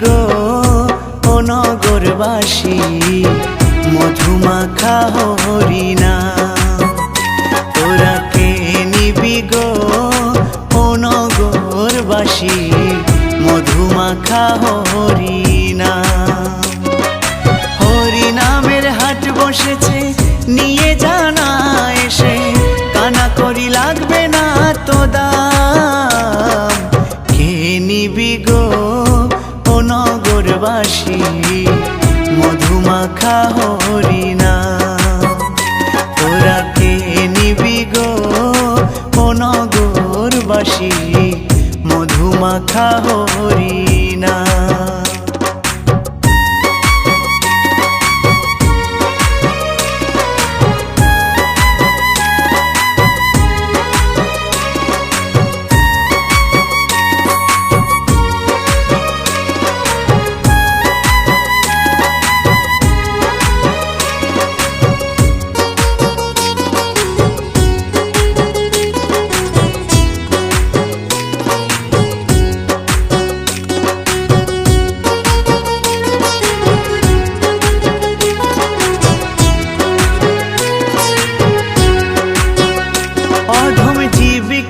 গো ও নগরবাসী মধুমাখা হরিনাম। তোরা কে নিবি গো ও নগরবাসী মধুমাখা হরিনাম। হরিনামের হাট বসেছে নিয়ে জানা এসে, কানা করি লাগবে না তো দাম। কে নিবি গো ও নগরবাসী মধুমাখা হরিনাম। তোরা কে নিবি গো ও নগরবাসী মধুমাখা হরিনাম।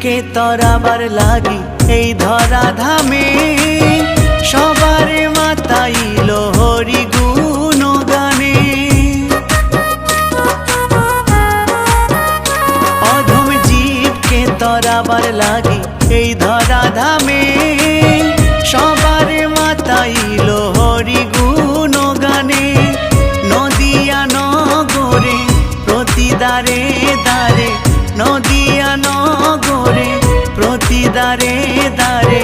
কে তরাবার লাগি এই ধরা ধামে, সবার মাতাইল হরি গুণ গানে। অধম জীবকে তরাবার লাগি এই ধরা ধামে, সবার মাতাইল হরি গুণ গানে। নদিয়া নগরে প্রতি দ্বারে দ্বারে, নদিয়া নগরে প্রতি দ্বারে দ্বারে,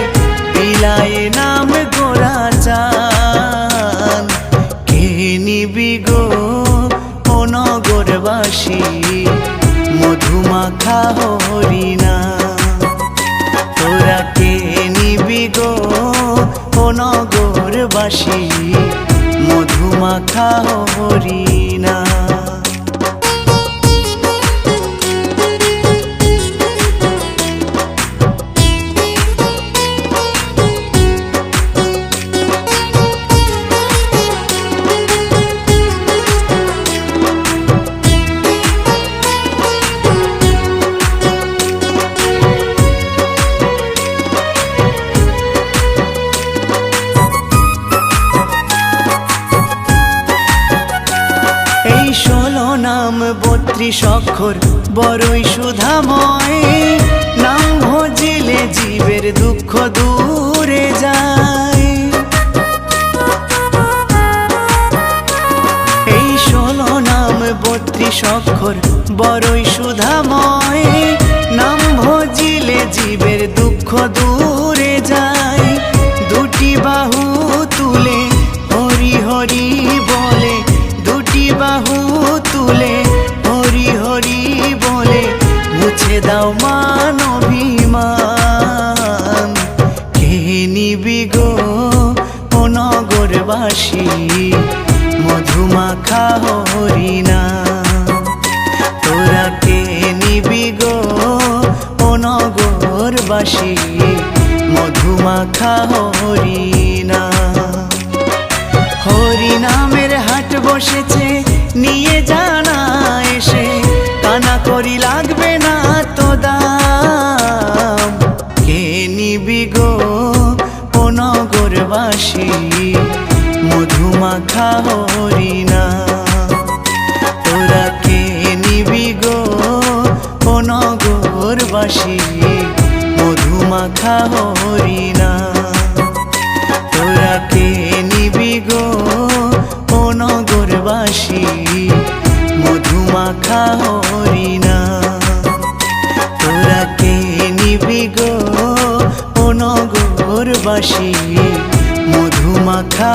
বিলায় নাম গোরা চান। কে নিবি গো ও নগরবাসী মধুমাখা হরিনাম। তোরা কে নিবি গো ও নগরবাসী মধুমাখা হরিনাম। এই 16 নাম 32 অক্ষর বড়ই সুধাময়, নাম ভজিলে জীবের দুঃখ দূরে যায়। এই 16 নাম 32 অক্ষর বড়ই সুধাময়, নাম ভজিলে জীবের দুঃখ দূরে যায়। দুটি বাহু তুলে হরি হরি বলে, দুটি বাহু তুলে হরি হরি বলে, মুছে দাও মান অভিমান। কে নিবি গো ও নগরবাসী মধুমাখা হরিনাম। তোরা কে নিবি গো ও নগরবাসী মধুমাখা হরিনাম। হরিনামের হাট বসেছে নিয়ে জানা এসে, কানা করি লাগবে না তো দাম। কে নিবি গো ও নগরবাসী মধুমাখা হরিনাম। তোরা কে নিবি গো ও নগরবাসী মধুমাখা হরিনাম। তোরা কে নিবি গো ও নগরবাসী মধুমাখা হরিনাম। তোরা কে নিবি গো ও নগরবাসী মধুমাখা